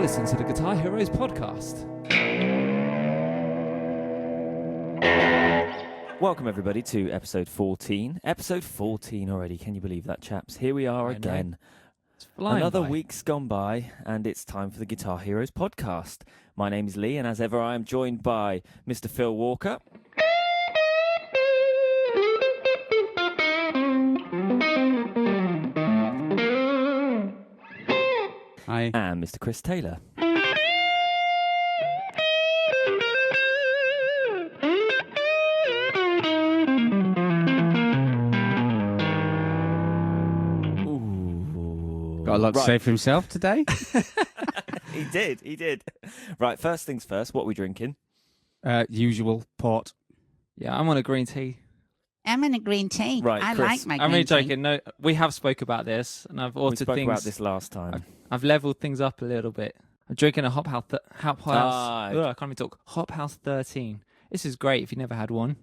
listening to the Guitar Heroes podcast. Welcome everybody to episode 14. Episode 14 already, can you believe that, chaps? Here we are again. Another week's gone by and it's time for the Guitar Heroes podcast. My name is Lee and as ever I am joined by Mr. Phil Walker. Hi. And Mr. Chris Taylor. Got a lot to say for himself today. He did. Right, first things first, what are we drinking? Usual port. Yeah, I'm on a green tea. I'm in a green tea. Right, I Chris, like my green I'm really tea. joking. No, we have spoke about this, and I've We altered spoke things. about this last time. I've leveled things up a little bit. I'm drinking a Hop House. Ah. I can't even talk. Hop House 13. This is great if you never had one,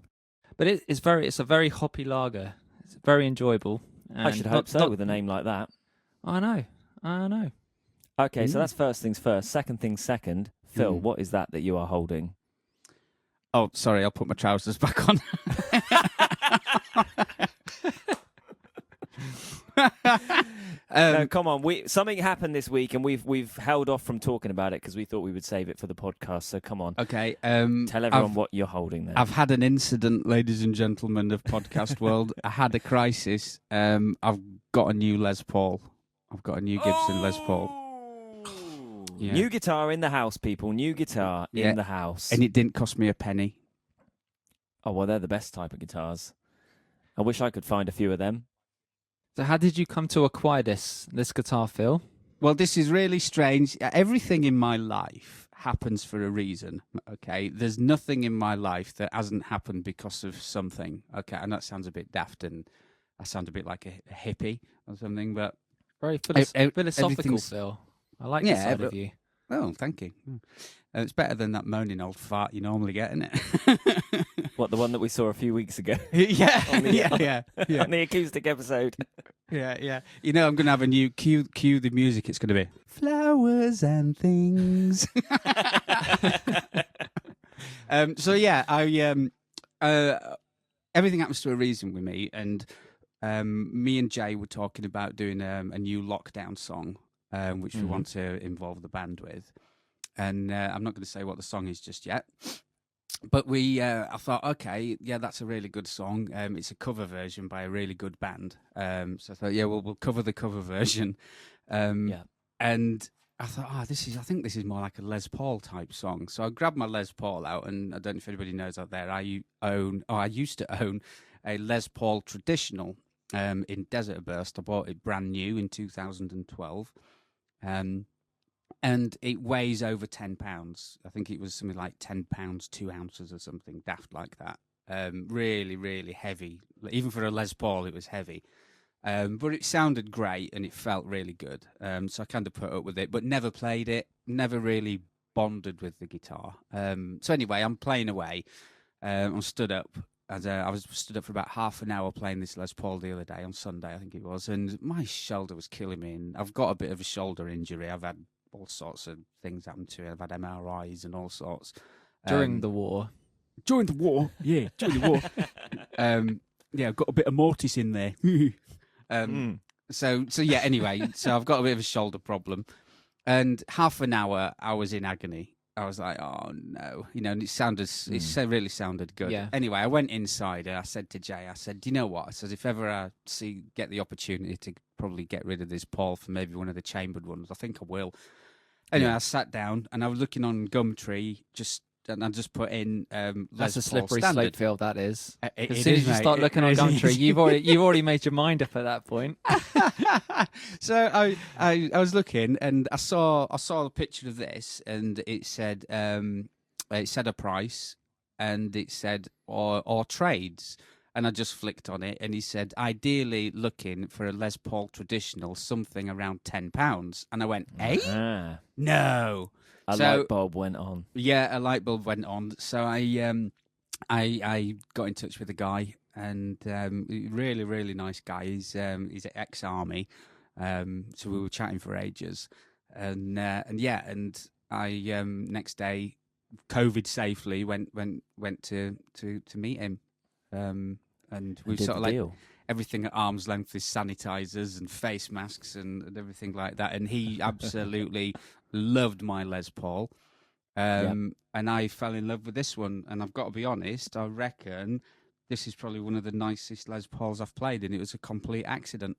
but it's a very hoppy lager. It's very enjoyable. I should hope so with a name like that. I know. Okay, so that's first things first. Second things second. Phil, what is that you are holding? Oh, sorry, I'll put my trousers back on. No, come on. Something happened this week, and we've held off from talking about it because we thought we would save it for the podcast. So come on, Okay. tell everyone what you're holding there. I've had an incident, ladies and gentlemen of podcast world. I had a crisis. I've got a new Les Paul. I've got a new Gibson Les Paul. Yeah. New guitar in the house, people. New guitar in the house. And it didn't cost me a penny. Oh, well, they're the best type of guitars. I wish I could find a few of them. So how did you come to acquire this guitar, Phil? Well, this is really strange. Everything in my life happens for a reason, okay? There's nothing in my life that hasn't happened because of something, okay? And that sounds a bit daft and I sound a bit like a hippie or something, but... Very philosophical, everything's- Phil. I like this side of you. Oh, thank you. It's better than that moaning old fart you normally get, isn't it? What, the one that we saw a few weeks ago yeah, yeah. on the acoustic episode? Yeah. You know, I'm going to have a new cue the music. It's going to be flowers and things. So yeah, everything happens to a reason with me, and me and Jay were talking about doing a new lockdown song, which we want to involve the band with, and I'm not going to say what the song is just yet. But I thought, okay, yeah, that's a really good song. It's a cover version by a really good band. So I thought, yeah, we'll cover the cover version. And I thought, I think this is more like a Les Paul type song. So I grabbed my Les Paul out, and I don't know if anybody knows out there, I used to own a Les Paul Traditional in Desert Burst. I bought it brand new in 2012. And it weighs over 10 pounds. I think it was something like 10 pounds, 2 ounces or something daft like that. Really, really heavy. Even for a Les Paul, it was heavy. But it sounded great and it felt really good. So I kind of put up with it, but never played it, never really bonded with the guitar. So anyway, I'm playing away. I'm stood up. I was stood up for about half an hour playing this Les Paul the other day, on Sunday, I think it was. And my shoulder was killing me. And I've got a bit of a shoulder injury. I've had all sorts of things happen to it. I've had MRIs and all sorts. During the war. During the war, yeah, during the war. Yeah, I've got a bit of mortis in there. So yeah, anyway, so I've got a bit of a shoulder problem. And half an hour, I was in agony. I was like, oh no, and it really sounded good. Yeah. Anyway, I went inside and I said to Jay, you know what? I said, if ever I get the opportunity to probably get rid of this Paul for maybe one of the chambered ones, I think I will. Anyway, I sat down and I was looking on Gumtree, and I just put in That's a Les Paul slippery Standard. slope, Phil, that is. It As soon is, as you mate. start looking on Gumtree, you've already made your mind up at that point. So I was looking and I saw a picture of this and it said a price and it said or trades, and I just flicked on it and he said ideally looking for a Les Paul Traditional, something around £10, and I went, no. A light bulb went on. Yeah, a light bulb went on. So I got in touch with the guy, and really, really nice guy. He's ex-army, so we were chatting for ages. and I next day, COVID safely, went to meet him, and we sort of like deal. everything at arm's length is sanitizers and face masks and everything like that, and he absolutely loved my Les Paul. And I fell in love with this one, and I've got to be honest, I reckon this is probably one of the nicest Les Pauls I've played, and it was a complete accident.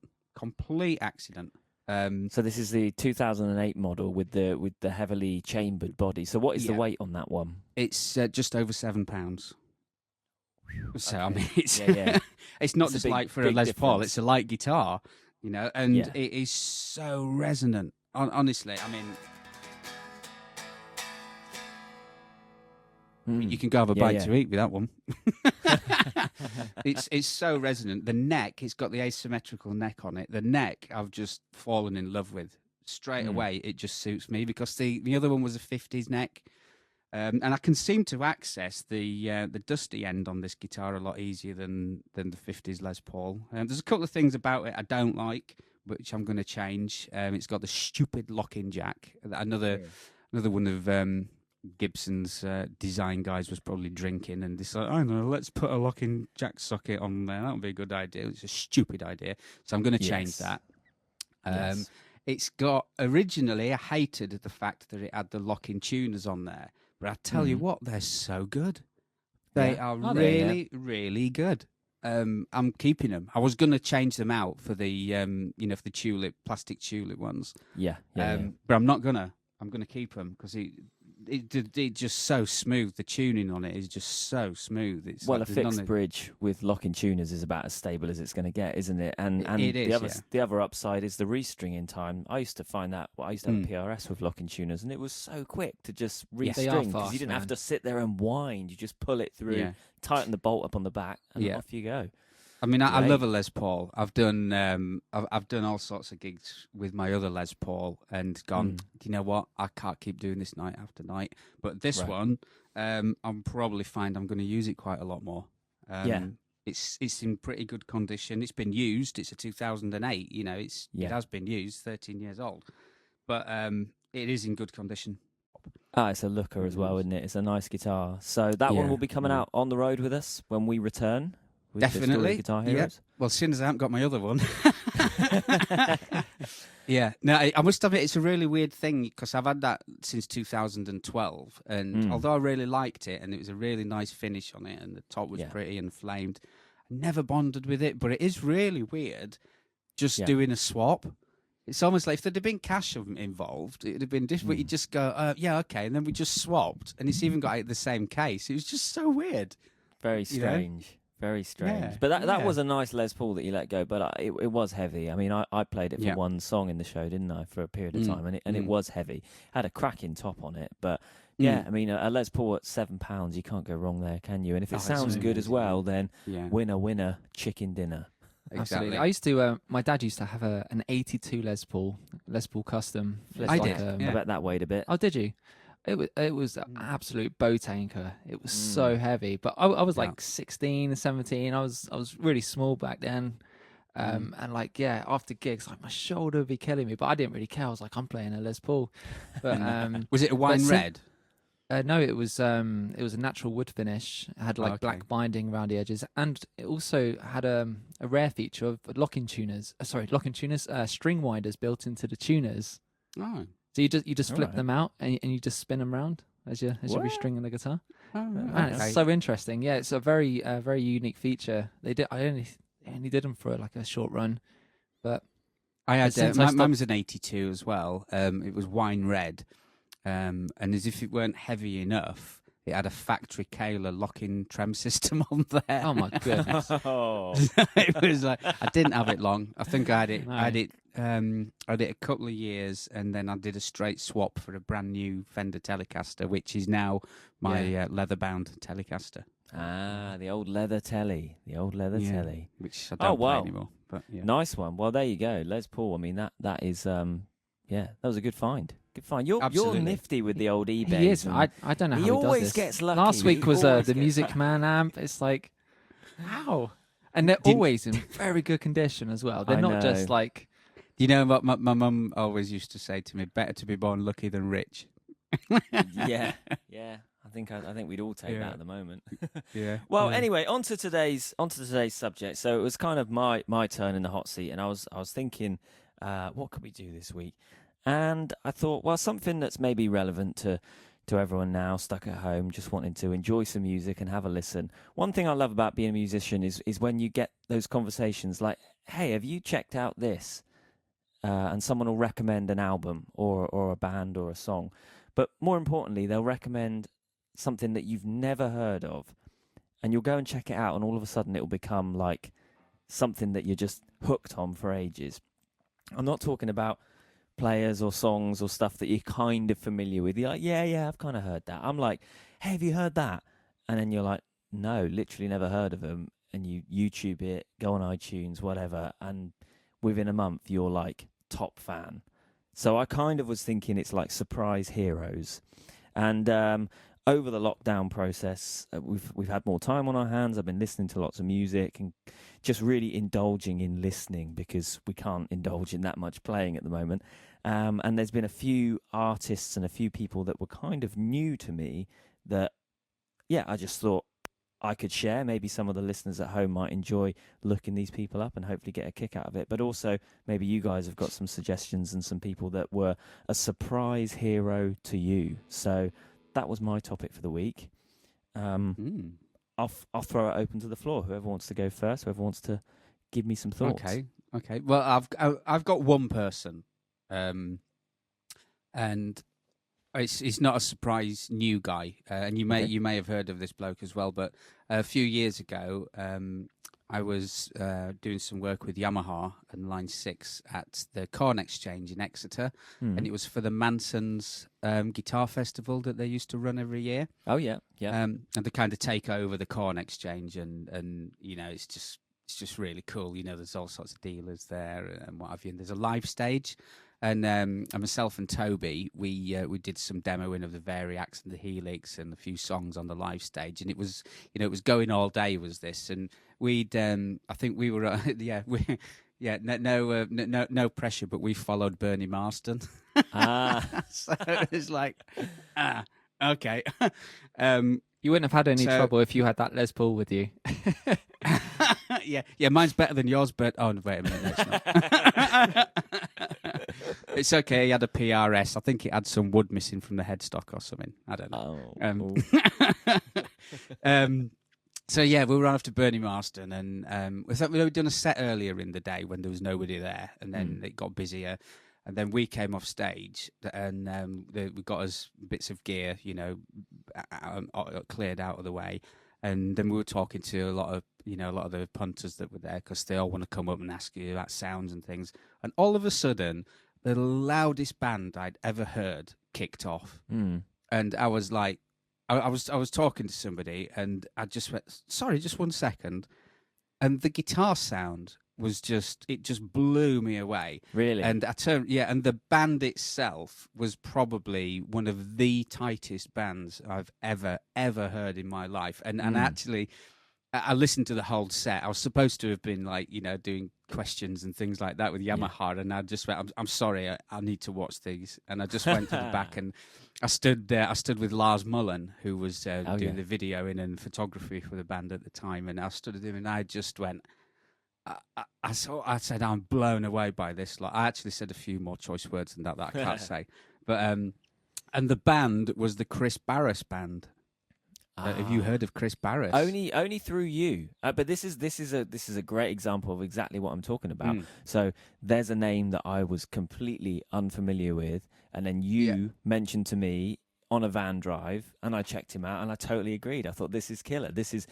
So this is the 2008 model with the heavily chambered body. So what is the weight on that one? It's just over £7. So Okay. I mean, it's Yeah. it's not It's a just big- like for a big Les Paul; difference. it's a light guitar, and Yeah. it is so resonant. Honestly, I mean, you can go have a bite to eat with that one. It's so resonant. The neck, it's got the asymmetrical neck on it. The neck, I've just fallen in love with straight away. It just suits me because the other one was a 50s neck, and I can seem to access the dusty end on this guitar a lot easier than the 50s Les Paul. There's a couple of things about it I don't like, which I'm going to change. It's got the stupid lock-in jack. Another one of Gibson's design guys was probably drinking and decided, I don't know, let's put a locking jack socket on there. That would be a good idea. It's a stupid idea. So I'm going to change that. It's got, originally, I hated the fact that it had the locking tuners on there. But I tell you what, they're so good. They are really, really good. I'm keeping them. I was going to change them out for the, for the tulip, plastic tulip ones. But I'm not going to. I'm going to keep them because it just so smooth. The tuning on it is just so smooth. It's a like fixed bridge with locking tuners is about as stable as it's going to get, isn't it? And it is, the other upside is the restringing time. I used to find that. I used to have a PRS with locking tuners, and it was so quick to just restring because you didn't have to sit there and wind. You just pull it through, tighten the bolt up on the back, and off you go. I mean, I love a Les Paul. I've done I've done all sorts of gigs with my other Les Paul and gone, do you know what? I can't keep doing this night after night. But this one, I'm probably find I'm going to use it quite a lot more. It's in pretty good condition. It's been used. It's a 2008. It has been used. 13 years old, but it is in good condition. It's a looker as well, isn't it? It's a nice guitar. So that one will be coming out on the road with us when we return. Definitely. Guitar Heroes. Well, as soon as I haven't got my other one. No, I must admit it's a really weird thing because I've had that since 2012, and although I really liked it and it was a really nice finish on it and the top was pretty and flamed, I never bonded with it. But it is really weird just doing a swap. It's almost like if there'd have been cash involved, it'd have been different. You just go, okay, and then we just swapped, and it's even got the same case. It was just so weird. Very strange. Very strange. But that was a nice Les Paul that you let go, but it was heavy. I mean, I played it for one song in the show, didn't I, for a period of time, and it was heavy. Had a cracking top on it, but I mean, a Les Paul at £7, you can't go wrong there, can you? And if it sounds good as well, then winner, chicken dinner. Absolutely. I used to. My dad used to have an '82 Les Paul Custom. I did. I bet that weighed a bit. Oh, did you? It was an absolute boat anchor. It was so heavy. But I was like 16, 17. I was really small back then. And after gigs, like my shoulder would be killing me. But I didn't really care. I was like, I'm playing a Les Paul. But was it a wine red? No, it was a natural wood finish. It had black binding around the edges, and it also had a rare feature of locking tuners. String winders built into the tuners. Oh, so you just flip them out and you just spin them around as you're restringing the guitar. Oh, Man, it's so interesting. Yeah, it's a very very unique feature. I only did them for like a short run, but I had mine was an 82 as well. It was wine red. And as if it weren't heavy enough, it had a factory Kahler lock-in trem system on there. Oh my goodness! It was like I didn't have it long. I think I had it. No. I had it a couple of years, and then I did a straight swap for a brand new Fender Telecaster, which is now my leather-bound Telecaster. Ah, the old leather telly, telly, which I don't play anymore. But nice one. Well, there you go, Les Paul. I mean, that is that was a good find. Good find. You're nifty with the old eBay. He is. I don't know how he always does this. Gets lucky. Last week was the Music Man amp. It's like, how? And they're always in very good condition as well. They're not just like You know what my mum always used to say to me: "Better to be born lucky than rich." Yeah. I think we'd all take that at the moment. Yeah. Well, anyway, on to today's subject. So it was kind of my turn in the hot seat, and I was thinking, what could we do this week? And I thought, well, something that's maybe relevant to everyone now stuck at home, just wanting to enjoy some music and have a listen. One thing I love about being a musician is when you get those conversations like, "Hey, have you checked out this?" And someone will recommend an album or a band or a song. But more importantly, they'll recommend something that you've never heard of, and you'll go and check it out, and all of a sudden it will become like something that you're just hooked on for ages. I'm not talking about players or songs or stuff that you're kind of familiar with. You're like, yeah, I've kind of heard that. I'm like, "Hey, have you heard that?" And then you're like, "No, literally never heard of them." And you YouTube it, go on iTunes, whatever, and within a month you're like top fan. So I kind of was thinking it's like surprise heroes. And over the lockdown process, we've had more time on our hands. I've been listening to lots of music and just really indulging in listening, because we can't indulge in that much playing at the moment. And there's been a few artists and a few people that were kind of new to me that, I just thought I could share. Maybe some of the listeners at home might enjoy looking these people up and hopefully get a kick out of it. But also maybe you guys have got some suggestions and some people that were a surprise hero to you. So that was my topic for the week. I'll throw it open to the floor. Whoever wants to go first, whoever wants to give me some thoughts. Okay. Well, I've got one person, and it's not a surprise new guy, and you may have heard of this bloke as well. But a few years ago, I was doing some work with Yamaha and Line 6 at the Corn Exchange in Exeter, and it was for the Manson's Guitar Festival that they used to run every year. Oh yeah. And they kind of take over the Corn Exchange, and it's just really cool. There's all sorts of dealers there and what have you. And there's a live stage. And myself and Toby, we did some demoing of the Variax and the Helix and a few songs on the live stage, and it was going all day. Was this? And we'd I think we were no pressure, but we followed Bernie Marsden. So it was like okay. You wouldn't have had any trouble if you had that Les Paul with you. Yeah, mine's better than yours, but oh, wait a minute, no, it's not. It's okay. He had a PRS. I think it had some wood missing from the headstock or something. I don't know. So we were on after Bernie Marsden, and we'd done a set earlier in the day when there was nobody there, and then it got busier. And then we came off stage, and we got us bits of gear, cleared out of the way. And then we were talking to a lot of the punters that were there, because they all want to come up and ask you about sounds and things. And all of a sudden, the loudest band I'd ever heard kicked off, and I was like, I was talking to somebody, and I just went, "Sorry, just one second," and the guitar sound was just blew me away. Really? And I turned, and the band itself was probably one of the tightest bands I've ever heard in my life. And actually, I listened to the whole set. I was supposed to have been doing questions and things like that with Yamaha, and I just went, I'm sorry, I need to watch these. And I just went to the back, and I stood with Lars Mullen, who was doing the videoing and photography for the band at the time, and I stood with him, and I just went, I said, I'm blown away by this. Like, I actually said a few more choice words than that I can't say. But and the band was the Chris Barris band. Have you heard of Chris Barris? Only through you. But this is a great example of exactly what I'm talking about. So there's a name that I was completely unfamiliar with, and then you mentioned to me on a van drive, and I checked him out, and I totally agreed. I thought, this is killer. These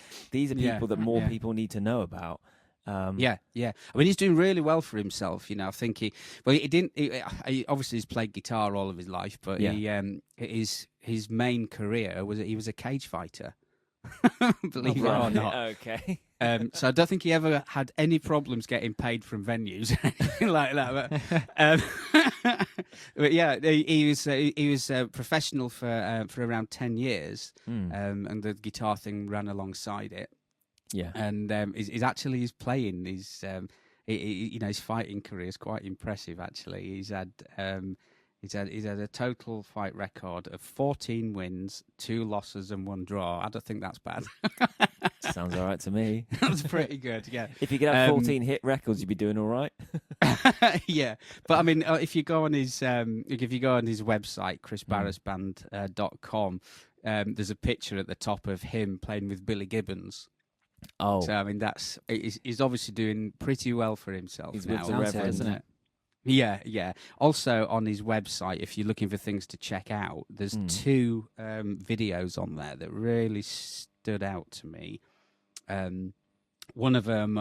are people that more people need to know about. I mean, he's doing really well for himself. I think he obviously he's played guitar all of his life, but his main career was he was a cage fighter. Believe it or not. Okay. So I don't think he ever had any problems getting paid from venues like that. But he was professional for around 10 years, and the guitar thing ran alongside it. Yeah, and he's playing. his fighting career is quite impressive. Actually, he's had a total fight record of 14 wins, 2 losses, and 1 draw. I don't think that's bad. Sounds all right to me. That's pretty good. Yeah. If you could have 14 hit records, you'd be doing all right. Yeah, but I mean, if you go on his website, chrisbarrisband.com, there's a picture at the top of him playing with Billy Gibbons. Oh, so I mean, he's obviously doing pretty well for himself. He's now, with the Reverend, isn't it? Yeah. Also on his website, if you're looking for things to check out, there's 2 videos on there that really stood out to me. One of them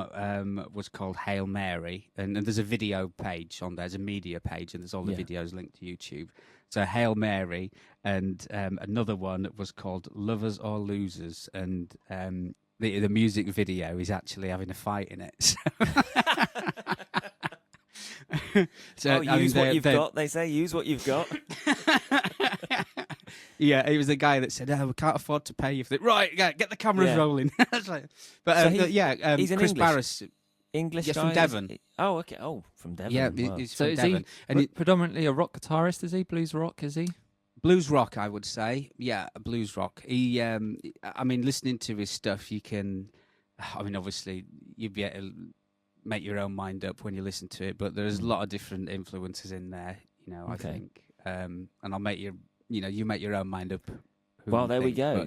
was called Hail Mary, and there's a video page on there. There's a media page, and there's all the videos linked to YouTube. So Hail Mary, and another one was called Lovers or Losers, and the music video is actually having a fight in it. So, use what you've got. They say use what you've got. Yeah, it was the guy that said, we can't afford to pay you for it. Right, get the cameras rolling. He's an Chris English, Barris. Yes, from Devon. Oh, okay. Oh, from Devon. Yeah, wow. he's so from is Devon. he predominantly a rock guitarist, is he? Blues rock, is he? Blues rock, I would say. Yeah, blues rock. He, I mean, listening to his stuff, you can, I mean, obviously, you'd be able to make your own mind up when you listen to it, but there's a lot of different influences in there, I think. And I'll make you make your own mind up. Well, there we go.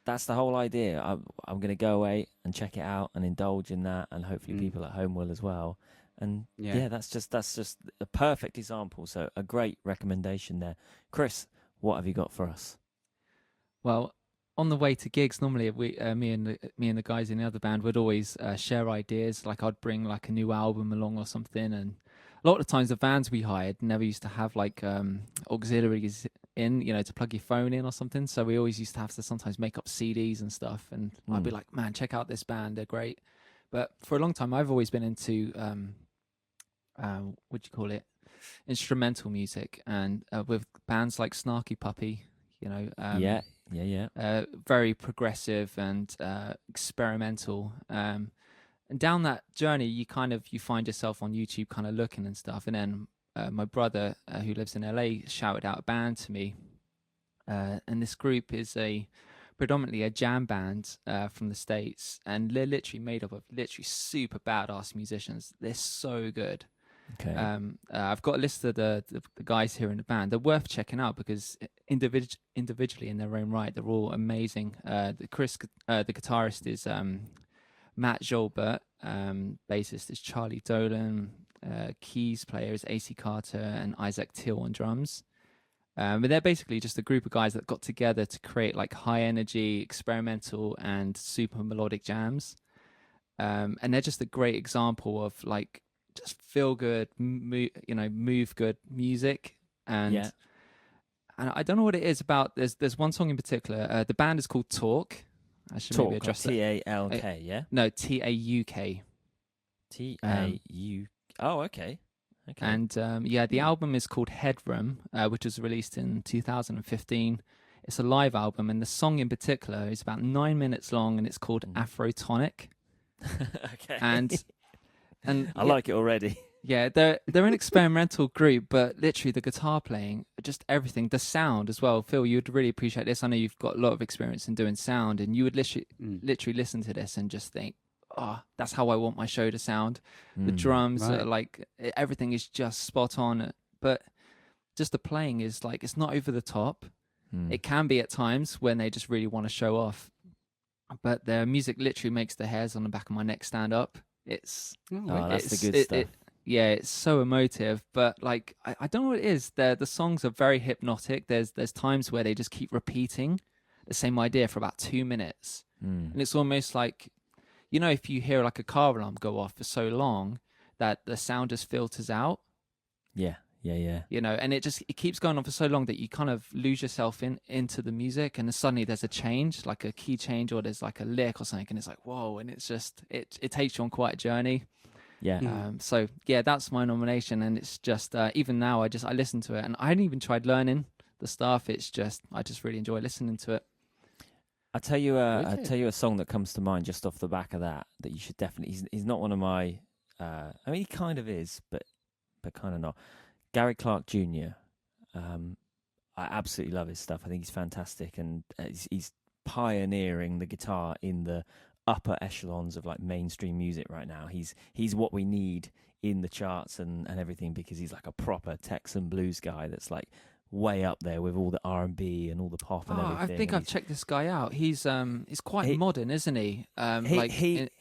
That's the whole idea. I'm going to go away and check it out and indulge in that, and hopefully people at home will as well. And that's just a perfect example. So a great recommendation there. Chris, what have you got for us? Well, on the way to gigs, normally me and the guys in the other band would always share ideas. Like I'd bring like a new album along or something, and a lot of times the vans we hired never used to have like auxiliaries in, to plug your phone in or something. So we always used to have to sometimes make up CDs and stuff. And I'd be like, man, check out this band, they're great. But for a long time, I've always been into what do you call it? Instrumental music, and with bands like Snarky Puppy, very progressive and experimental. And down that journey, you find yourself on YouTube, kind of looking and stuff. And then my brother, who lives in LA, shouted out a band to me, and this group is predominantly a jam band from the States, and they're literally made up of super badass musicians. They're so good. Okay. I've got a list of the guys here in the band. They're worth checking out because individually in their own right, they're all amazing. The guitarist is Matt Jolbert. Bassist is Charlie Dolan. Keys player is AC Carter and Isaac Till on drums. But they're basically just a group of guys that got together to create like high energy, experimental, and super melodic jams. And they're just a great example of like just feel good, move good music. And I don't know what it is about. There's one song in particular. The band is called Talk. I should maybe address Talk, yeah? No, Tauk. Tauk. Oh, okay. And the album is called Headroom, which was released in 2015. It's a live album, and the song in particular is about 9 minutes long, and it's called Afrotonic. Okay. And I like it already. Yeah, they're an experimental group, but literally the guitar playing, just everything, the sound as well. Phil, you'd really appreciate this. I know you've got a lot of experience in doing sound, and you would literally listen to this and just think, oh, that's how I want my show to sound. The drums, everything is just spot on. But just the playing is like, it's not over the top. It can be at times when they just really want to show off. But their music literally makes the hairs on the back of my neck stand up. That's the good stuff. It's so emotive, but like I don't know what it is. The songs are very hypnotic. There's times where they just keep repeating the same idea for about 2 minutes, and it's almost like, if you hear like a car alarm go off for so long that the sound just filters out. Yeah. And it keeps going on for so long that you kind of lose yourself into the music, and then suddenly there's a change, like a key change, or there's like a lick or something, and it's like, whoa, and it's just it takes you on quite a journey. Yeah. So that's my nomination, and it's just even now I listen to it, and I hadn't even tried learning the stuff. It's just I just really enjoy listening to it. I'll tell you a song that comes to mind just off the back of that you should definitely. He's not one of my I mean, he kind of is, but kind of not. Gary Clark Jr. I absolutely love his stuff. I think he's fantastic, and he's pioneering the guitar in the upper echelons of like mainstream music right now. He's what we need in the charts and everything, because he's like a proper Texan blues guy that's like way up there with all the R&B and all the pop and everything. I think I've checked this guy out. He's quite modern, isn't he?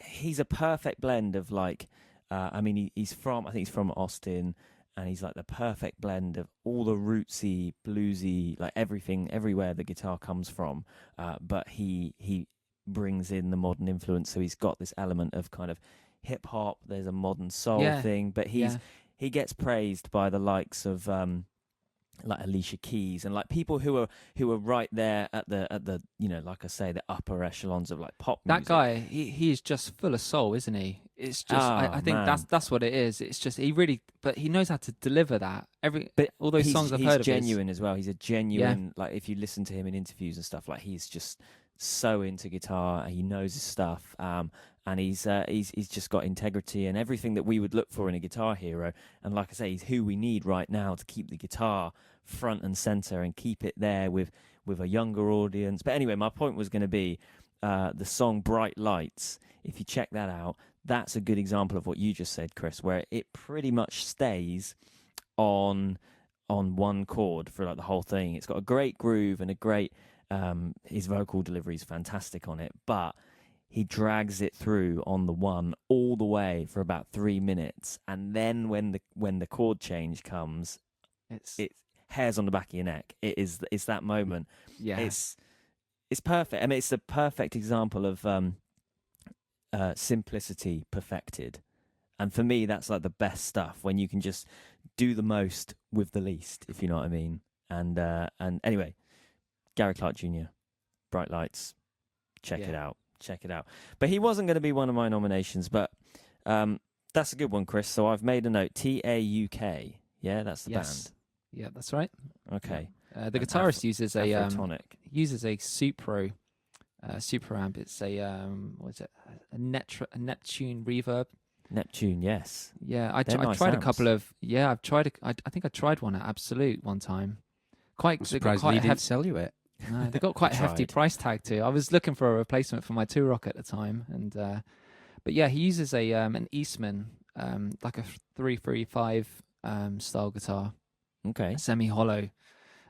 He's a perfect blend of like, I mean, he's from Austin, and he's like the perfect blend of all the rootsy, bluesy, like everything, everywhere the guitar comes from. But he brings in the modern influence, so he's got this element of kind of hip hop. There's a modern soul thing, but he gets praised by the likes of like Alicia Keys and like people who are right there at the like I say, the upper echelons of like pop music. That guy, he is just full of soul, isn't he? It's just I think that's what it is. It's just he knows how to deliver that. All those songs I've heard of. He's genuine as well. He's a genuine like, if you listen to him in interviews and stuff, like he's just so into guitar. He knows his stuff. And he's just got integrity and everything that we would look for in a guitar hero. And like I say, he's who we need right now to keep the guitar front and center and keep it there with a younger audience. But anyway, my point was going to be the song Bright Lights. If you check that out, that's a good example of what you just said, Chris, where it pretty much stays on one chord for like the whole thing. It's got a great groove and a great his vocal delivery is fantastic on it, but he drags it through on the one all the way for about 3 minutes, and then when the chord change comes, it hairs on the back of your neck. It's that moment. Yeah, it's perfect. I mean, it's a perfect example of simplicity perfected, and for me, that's like the best stuff, when you can just do the most with the least, if you know what I mean. And anyway, Gary Clark Jr., Bright Lights, check it out. Check it out. But he wasn't going to be one of my nominations, but that's a good one, Chris. So I've made a note. TAUK. Yeah, that's the band. Yeah, that's right. Okay. The guitarist uses a Supro amp. It's a what is it? A Neptune Reverb. Neptune, yes. Yeah, I tried a couple of. Yeah, I've tried. I think I tried one at Absolute one time. I'm surprised they didn't sell you it. No, they got quite a hefty price tag too. I was looking for a replacement for my Two Rock at the time, and but yeah, he uses an Eastman, like a 335 style guitar, okay, semi hollow,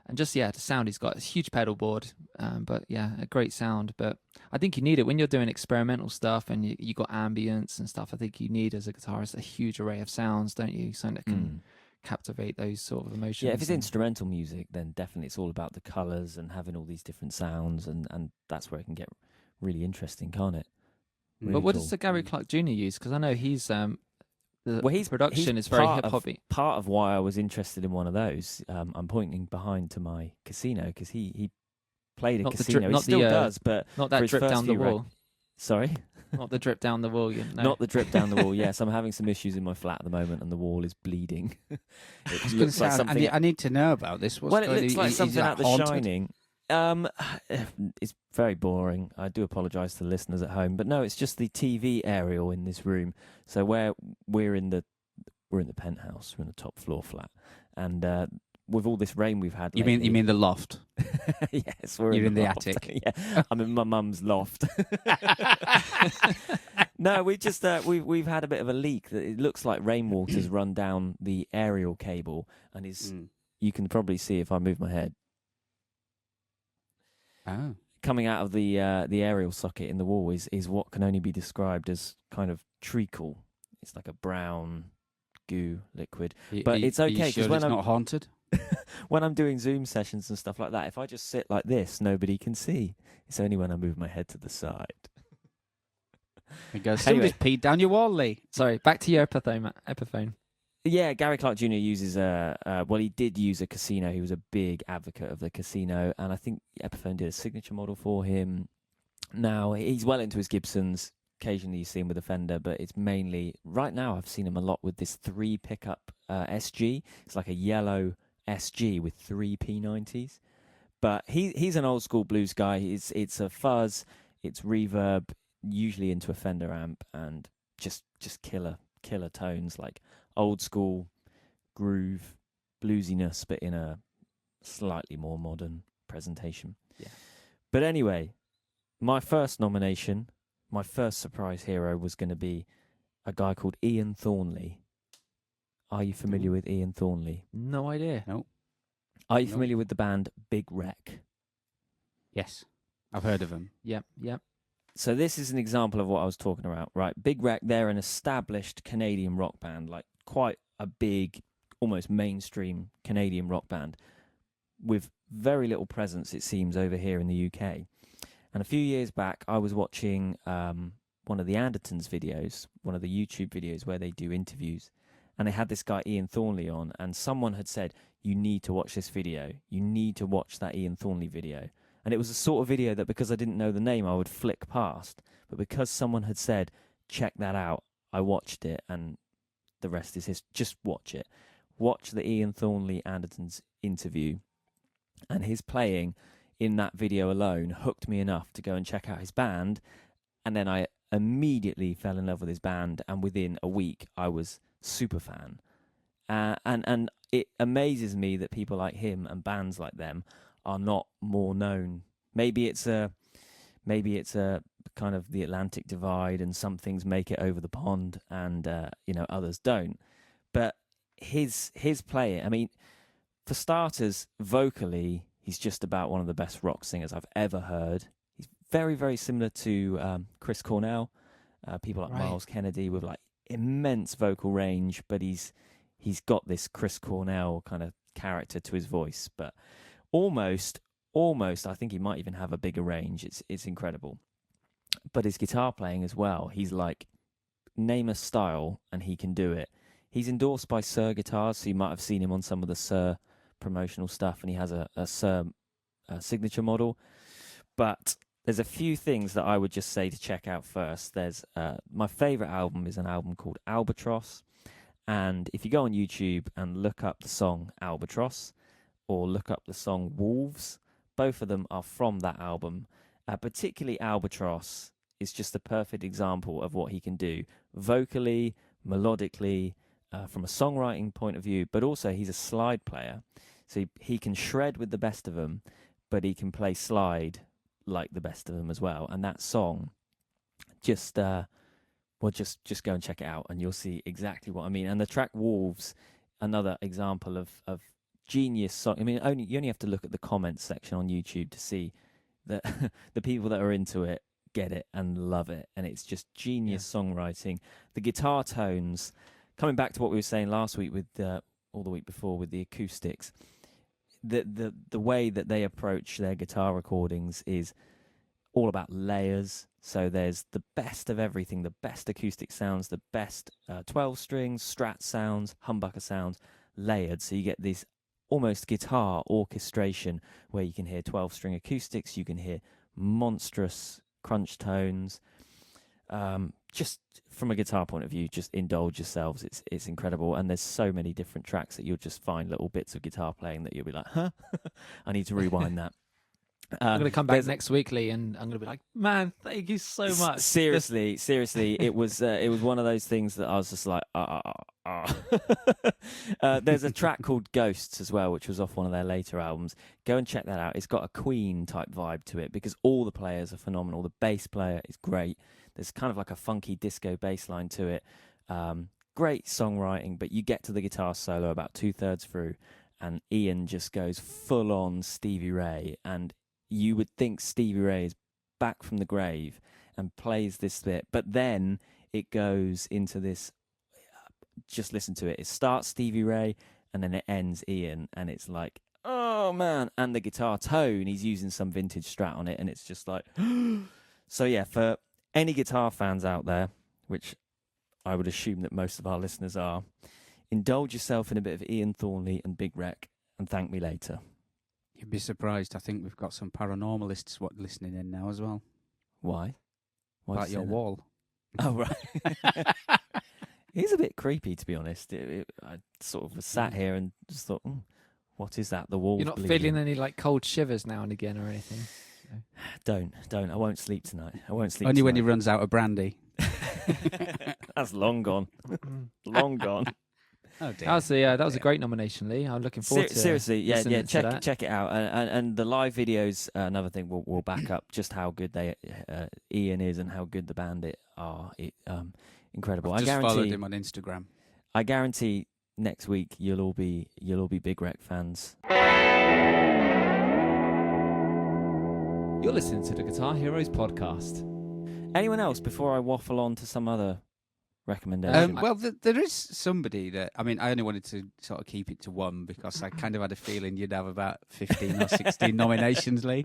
and just the sound he's got. It's a huge pedal board, but yeah, a great sound. But I think you need it when you're doing experimental stuff and you got ambience and stuff. I think you need, as a guitarist, a huge array of sounds, don't you? Something that can captivate those sort of emotions. Yeah, if it's instrumental music, then definitely it's all about the colours and having all these different sounds, and that's where it can get really interesting, can't it? Really but what does the Gary Clark Jr. use? Because I know his production is very hip hoppy. Part of why I was interested in one of those, I'm pointing behind to my casino, because he played a casino. He still does, but not that drip down the wall. Sorry. Not the drip down the wall. Not the drip down the wall. Yes, I'm having some issues in my flat at the moment, and the wall is bleeding. It looks like something. I need to know about this. It looks like something out The Shining. It's very boring. I do apologise to the listeners at home, but no, it's just the TV aerial in this room. So where we're in the penthouse, we're in the top floor flat, and with all this rain we've had lately, you mean the loft? Yes, you're in the attic. Yeah, I'm in my mum's loft. No, we just we've had a bit of a leak. That it looks like rainwater's run down the aerial cable, and you can probably see if I move my head. Oh. Coming out of the aerial socket in the wall is what can only be described as kind of treacle. It's like a brown goo liquid, but it's okay because when it's not haunted. When I'm doing Zoom sessions and stuff like that, if I just sit like this, nobody can see. It's only when I move my head to the side. It goes. Somebody's peed down your wall, Lee. Sorry, back to your Epiphone. Yeah, Gary Clark Jr. uses he did use a Casino. He was a big advocate of the Casino, and I think Epiphone did a signature model for him. Now, he's well into his Gibsons. Occasionally you see him with a Fender, but it's mainly, right now I've seen him a lot with this 3 pickup SG. It's like a yellow SG with 3 P90s. But he's an old school blues guy. It's a fuzz, it's reverb, usually into a Fender amp, and just killer killer tones, like old school groove, bluesiness, but in a slightly more modern presentation. Yeah. But anyway, my first nomination, my first surprise hero was going to be a guy called Ian Thornley. Are you familiar with Ian Thornley? No idea. No. Are you familiar with the band Big Wreck? Yes, I've heard of them. Yep. So this is an example of what I was talking about, right? Big Wreck, they're an established Canadian rock band, like quite a big, almost mainstream Canadian rock band with very little presence, it seems, over here in the UK. And a few years back, I was watching one of the Andertons videos, one of the YouTube videos where they do interviews, and they had this guy Ian Thornley on, and someone had said, you need to watch this video. You need to watch that Ian Thornley video. And it was a sort of video that, because I didn't know the name, I would flick past. But because someone had said, check that out, I watched it, and the rest is history. Just watch it. Watch the Ian Thornley Andertons interview, and his playing in that video alone hooked me enough to go and check out his band. And then I immediately fell in love with his band, and within a week, I was super fan. And it amazes me that people like him and bands like them are not more known. Maybe it's a kind of the Atlantic divide, and some things make it over the pond, and others don't. But his playing, I mean, for starters, vocally, he's just about one of the best rock singers I've ever heard. He's very, very similar to Chris Cornell, people like Miles Kennedy with like immense vocal range, but he's got this Chris Cornell kind of character to his voice, but almost, I think he might even have a bigger range. It's incredible. But his guitar playing as well, he's like, name a style and he can do it. He's endorsed by Sir Guitars, so you might have seen him on some of the Sir promotional stuff, and he has a Sir signature model. But there's a few things that I would just say to check out first. There's my favourite album is an album called Albatross. And if you go on YouTube and look up the song Albatross, or look up the song Wolves, both of them are from that album. Particularly Albatross is just a perfect example of what he can do vocally, melodically, from a songwriting point of view, but also he's a slide player. So he can shred with the best of them, but he can play slide like the best of them as well. And that song, just go and check it out and you'll see exactly what I mean. And the track Wolves, another example of genius song. I mean, you only have to look at the comments section on YouTube to see that the people that are into it get it and love it. And it's just genius songwriting. The guitar tones, coming back to what we were saying last week with or the week before with the acoustics, the way that they approach their guitar recordings is all about layers. So there's the best of everything, the best acoustic sounds, the best 12 strings, Strat sounds, humbucker sounds, layered. So you get this almost guitar orchestration where you can hear 12-string acoustics, you can hear monstrous crunch tones. Just from a guitar point of view, just indulge yourselves. It's incredible, and there's so many different tracks that you'll just find little bits of guitar playing that you'll be like, huh? I need to rewind that. I'm going to come back next week, Lee, and I'm going to be like, man, thank you so much. Seriously, it was one of those things that I was just like, There's a track called Ghosts as well, which was off one of their later albums. Go and check that out. It's got a Queen type vibe to it because all the players are phenomenal. The bass player is great. There's kind of like a funky disco bass line to it. Great songwriting, but you get to the guitar solo about 2/3 through, and Ian just goes full on Stevie Ray, and you would think Stevie Ray is back from the grave and plays this bit, but then it goes into this, just listen to it. It starts Stevie Ray and then it ends Ian, and it's like, oh man. And the guitar tone, he's using some vintage Strat on it, and it's just like, so yeah, for any guitar fans out there, which I would assume that most of our listeners are, indulge yourself in a bit of Ian Thornley and Big Wreck and thank me later. You'd be surprised. I think we've got some paranormalists listening in now as well. Why? About your wall. Oh, right. It's a bit creepy, to be honest. I sort of sat here and just thought, what is that? The wall. You're not feeling any like cold shivers now and again or anything? No. Don't. I won't sleep tonight. Only when he runs out of brandy. That's long gone. Long gone. Oh dear. That was a great nomination, Lee. I'm looking forward to seriously, yeah. Check Check it out, and the live videos. Another thing will back up just how good Ian is and how good the band are. Incredible. I've just followed him on Instagram. I guarantee next week you'll all be Big Wreck fans. You're listening to the Guitar Heroes podcast. Anyone else before I waffle on to some other recommendation? Well, there is somebody that, I mean, I only wanted to sort of keep it to one because I kind of had a feeling you'd have about 15 or 16 nominations, Lee.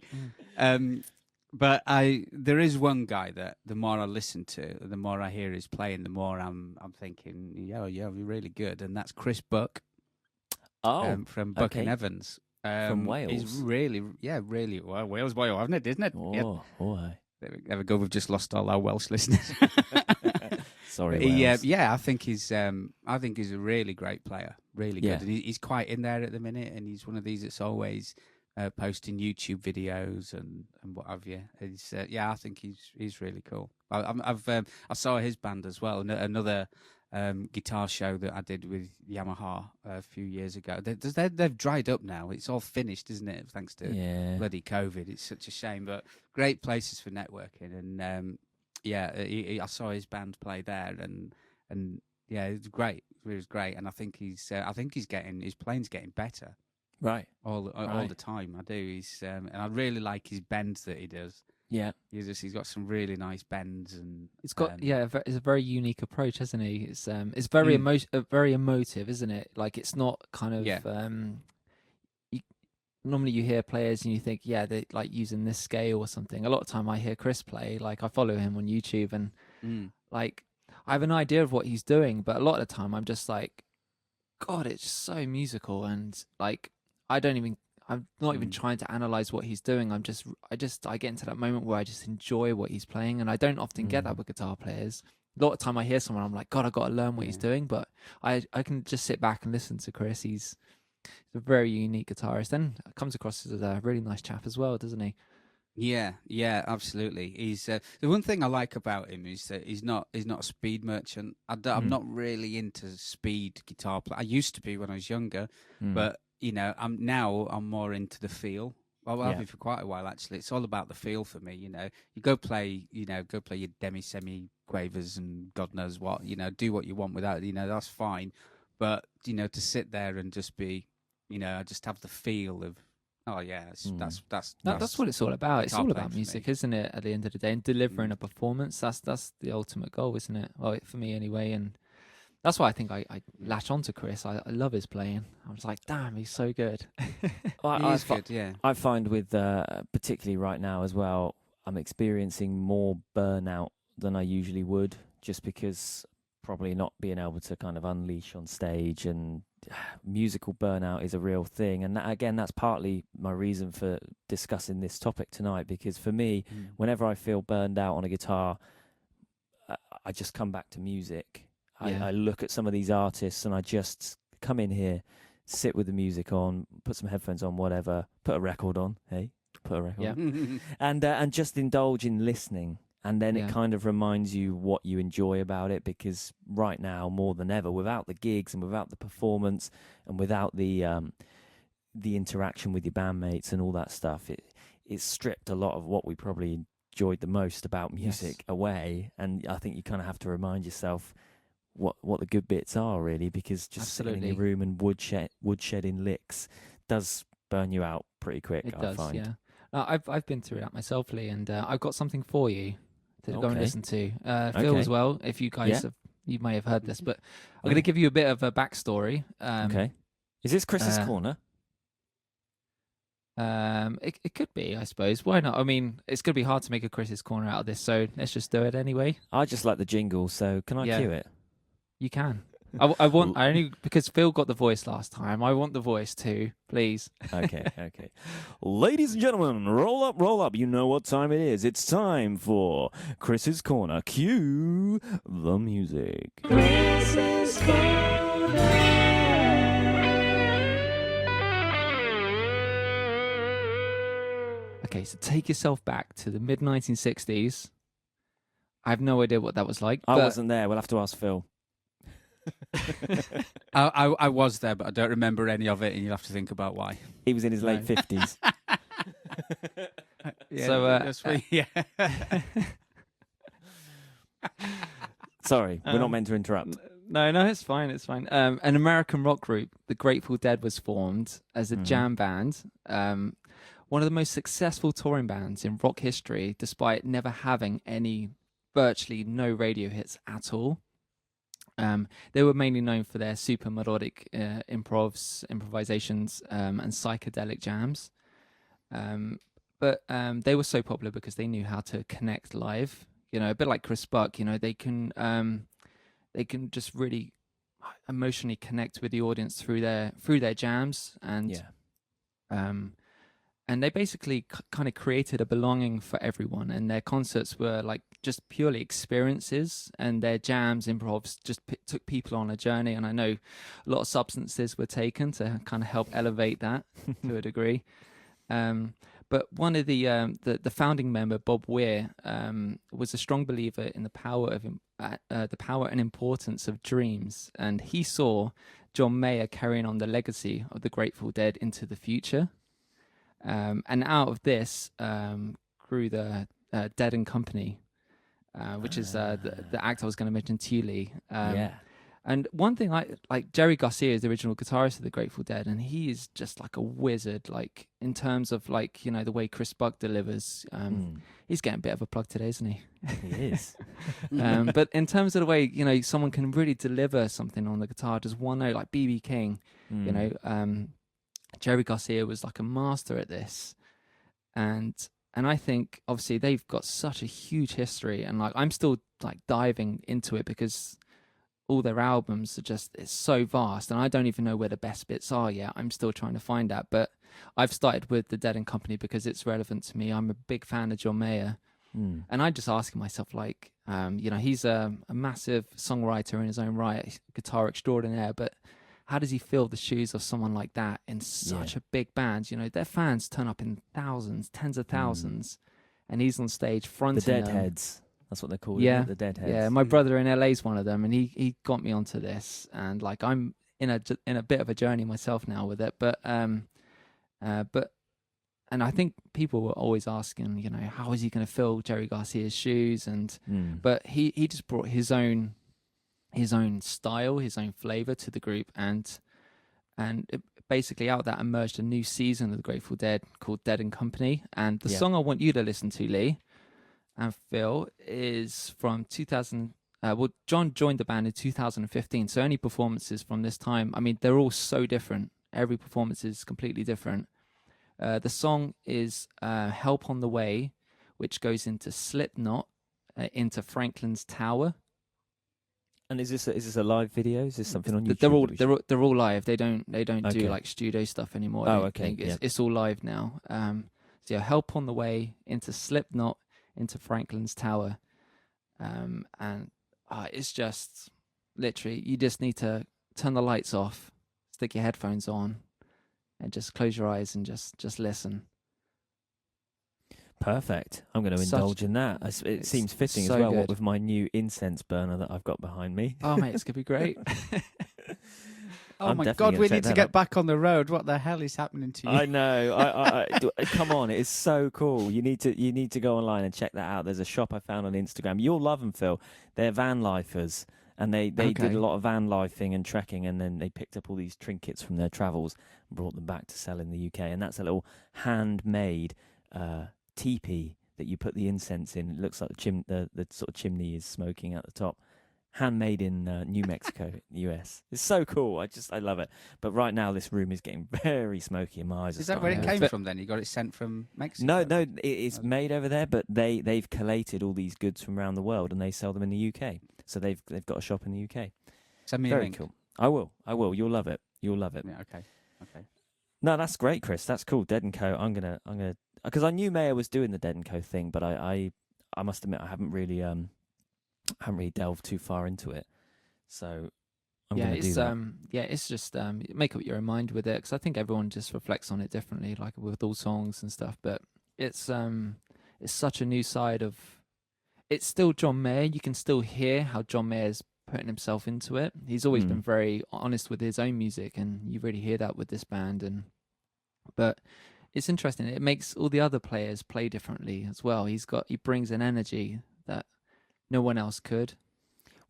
But there is one guy that the more I listen to, the more I hear his playing, the more I'm thinking, yeah, you're really good. And that's Chris Buck. From Buck and Evans. From Wales. He's really well, Wales boy, haven't it, isn't it? Oh, boy. There we go. We've just lost all our Welsh listeners. Sorry, Wales. I think he's a really great player, really good. And he's quite in there at the minute, and he's one of these that's always posting YouTube videos and what have you. He's, I think he's really cool. I saw his band as well. Another guitar show that I did with Yamaha a few years ago. They've dried up now. It's all finished, isn't it? Thanks to bloody COVID. It's such a shame, but great places for networking. And I saw his band play there, and it was great. It was great, and I think his playing's getting better. Right. All the time. I do. He's and I really like his bends that he does. Yeah, he's got some really nice bends, and it's got it's a very unique approach, hasn't he? It's very very emotive, isn't it? Like it's not kind of normally you hear players and you think they like using this scale or something. A lot of time I hear Chris play, like I follow him on YouTube, and like I have an idea of what he's doing, but a lot of the time I'm just like, God, it's just so musical, and like I'm not even trying to analyze what he's doing. I get into that moment where I just enjoy what he's playing, and I don't often get that with guitar players. A lot of time I hear someone, I'm like, God, I got to learn what he's doing, but I can just sit back and listen to Chris. He's a very unique guitarist, and comes across as a really nice chap as well, doesn't he? Yeah, absolutely. He's the one thing I like about him is that he's not a speed merchant. I'm not really into speed guitar play. I used to be when I was younger, but I'm more into the feel. Well, I've been for quite a while actually. It's all about the feel for me. You go play your semi quavers and God knows what. Do what you want without. That's fine. But to sit there and just be, just have the feel of. Oh yeah, that's what it's all about. It's all about music, isn't it? At the end of the day, and delivering a performance. That's the ultimate goal, isn't it? Well, for me anyway, and. That's why I think I latch on to Chris. I love his playing. I was like, damn, he's so good. He's good, yeah. I find with, particularly right now as well, I'm experiencing more burnout than I usually would, just because probably not being able to kind of unleash on stage, and musical burnout is a real thing. And that's partly my reason for discussing this topic tonight, because for me, whenever I feel burned out on a guitar, I just come back to music. I look at some of these artists and I just come in here, sit with the music on, put some headphones on, whatever, put a record on, on, and just indulge in listening. And then it kind of reminds you what you enjoy about it, because right now, more than ever, without the gigs and without the performance and without the interaction with your bandmates and all that stuff, it's stripped a lot of what we probably enjoyed the most about music away. And I think you kind of have to remind yourself what the good bits are, really, because just sitting in your room and woodshedding licks does burn you out pretty quick. I find. Yeah. I've been through that myself, Lee, and I've got something for you to go and listen to. Phil as well, if you guys you may have heard this, but I'm going to give you a bit of a backstory. Okay. Is this Chris's corner? It could be, I suppose. Why not? I mean, it's going to be hard to make a Chris's corner out of this, so let's just do it anyway. I just like the jingle, so can I cue it? You can. I only because Phil got the voice last time. I want the voice too, please. Okay. Ladies and gentlemen, roll up. You know what time it is. It's time for Chris's Corner. Cue the music. Chris's Corner. Okay, so take yourself back to the mid-1960s. I have no idea what that was like. I wasn't there. We'll have to ask Phil. I was there, but I don't remember any of it, and you'll have to think about why. He was in his late 50s. Yeah, So, yeah. Sorry, we're not meant to interrupt. No, it's fine. It's fine. An American rock group, the Grateful Dead, was formed as a jam band. One of the most successful touring bands in rock history, despite never having virtually no radio hits at all. They were mainly known for their super melodic improvisations, and psychedelic jams. But they were so popular because they knew how to connect live. You know, a bit like Chris Buck. You know, they can just really emotionally connect with the audience through their jams, and and they basically kind of created a belonging for everyone. And their concerts were like just purely experiences, and their jams, improvs just took people on a journey. And I know a lot of substances were taken to kind of help elevate that to a degree. But one of the founding member, Bob Weir, was a strong believer in the power and importance of dreams, and he saw John Mayer carrying on the legacy of the Grateful Dead into the future. And out of this grew the Dead and Company, which is the act I was going to mention to you, Lee. And one thing, like Jerry Garcia is the original guitarist of the Grateful Dead, and he is just like a wizard, like in terms of like, you know, the way Chris Buck delivers. He's getting a bit of a plug today, isn't he? He is. But in terms of the way, you know, someone can really deliver something on the guitar, just one note, like B.B. King, you know, Jerry Garcia was like a master at this. And I think obviously they've got such a huge history, and like I'm still like diving into it because all their albums are it's so vast, and I don't even know where the best bits are yet. I'm still trying to find that, but I've started with the Dead and Company because it's relevant to me. I'm a big fan of John Mayer, and I'm just asking myself, like, you know, he's a massive songwriter in his own right, guitar extraordinaire, but how does he fill the shoes of someone like that in such a big band? You know, their fans turn up in thousands, tens of thousands, and he's on stage fronting the Deadheads. That's what they're called. Yeah, the Deadheads. Yeah, my brother in LA is one of them, and he got me onto this, and like I'm in a bit of a journey myself now with it, but and I think people were always asking, you know, how is he going to fill Jerry Garcia's shoes, and but he just brought his own style, his own flavor to the group, and basically out of that emerged a new season of the Grateful Dead called Dead and Company, and the song I want you to listen to, Lee and Phil, is from 2000. Well, John joined the band in 2015, so any performances from this time, I mean, they're all so different. Every performance is completely different. The song is Help on the Way, which goes into Slipknot, into Franklin's Tower. And is this a live video? Is this something on YouTube? They're all live. They don't Okay. do like studio stuff anymore. Oh, okay. It's all live now. So yeah, Help on the Way, into Slipknot, into Franklin's Tower, and it's just literally you just need to turn the lights off, stick your headphones on, and just close your eyes and just listen. Perfect. I'm going to indulge in that. It seems fitting so as well, good. what with my new incense burner that I've got behind me. Oh mate, it's gonna be great. Oh I'm my definitely God, gonna we check need to that get out. back on the road. What the hell is happening to you? I know. Come on, it's so cool. You need to go online and check that out. There's a shop I found on Instagram. You'll love them, Phil. They're van lifers, and they did a lot of van lifing and trekking, and then they picked up all these trinkets from their travels and brought them back to sell in the UK. And that's a little handmade teepee that you put the incense in. It looks like the sort of chimney is smoking at the top. Handmade in New Mexico, US. It's so cool. I love it. But right now, this room is getting very smoky, and my eyes are Is that where it starting came to- from then? You got it sent from Mexico? No, it's made over there, but they've collated all these goods from around the world, and they sell them in the UK. So they've got a shop in the UK. Send me a Very link. cool. I will. You'll love it. You'll love it. Yeah, okay. No, that's great, Chris. That's cool. Dead and Co. I'm gonna because I knew Mayer was doing the Dead and Co. thing, but I must admit I haven't really delved too far into it. So I'm gonna do that. It's just make up your own mind with it, because I think everyone just reflects on it differently, like with all songs and stuff. But it's such a new side of it's still John Mayer. You can still hear how John Mayer's putting himself into it. He's always been very honest with his own music, and you really hear that with this band. But it's interesting. It makes all the other players play differently as well. He brings an energy that no one else could.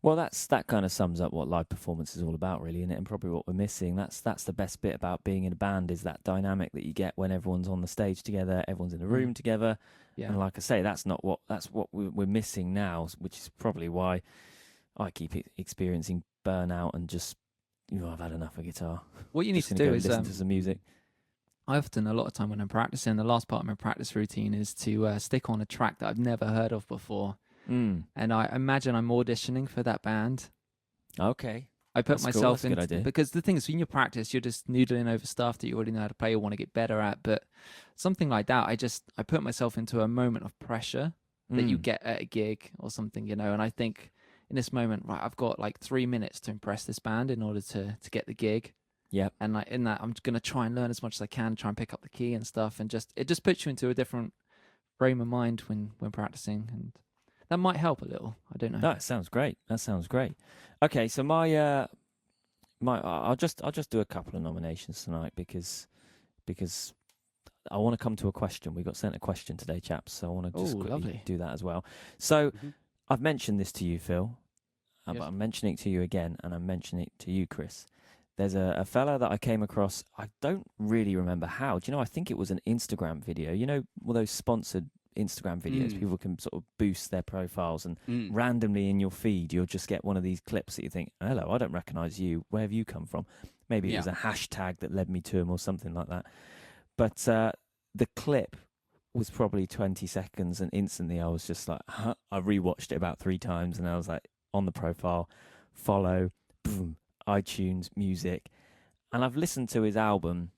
Well, that kind of sums up what live performance is all about, really, isn't it? And probably what we're missing. That's the best bit about being in a band, is that dynamic that you get when everyone's on the stage together, everyone's in a room together. Yeah. And like I say, that's what we're missing now, which is probably why I keep experiencing burnout and just, I've had enough of guitar. What you need to do is listen to some music. I often, a lot of time when I'm practicing, the last part of my practice routine is to stick on a track that I've never heard of before. And I imagine I'm auditioning for that band. Okay. I put myself in, idea. Because the thing is, when you practice, you're just noodling over stuff that you already know how to play or want to get better at. But something like that, I put myself into a moment of pressure that you get at a gig or something, And I think in this moment, right, I've got like 3 minutes to impress this band in order to get the gig. Yeah. And like in that, I'm going to try and learn as much as I can, try and pick up the key and stuff, and it just puts you into a different frame of mind when practicing, and that might help a little. I don't know. That sounds great. Okay, so I'll just do a couple of nominations tonight because I want to come to a question. We got sent a question today, chaps, so I want to just quickly do that as well. So I've mentioned this to you, Phil, but I'm mentioning it to you again, and I'm mentioning it to you, Chris. There's a fella that I came across. I don't really remember how. Do you know? I think it was an Instagram video. All those sponsored Instagram videos, people can sort of boost their profiles, and randomly in your feed you'll just get one of these clips that you think, hello, I don't recognize you, where have you come from? Maybe it was a hashtag that led me to him or something like that. But the clip was probably 20 seconds, and instantly I was just like, I rewatched it about 3 times, and I was like, on the profile, follow, boom, iTunes music, and I've listened to his album.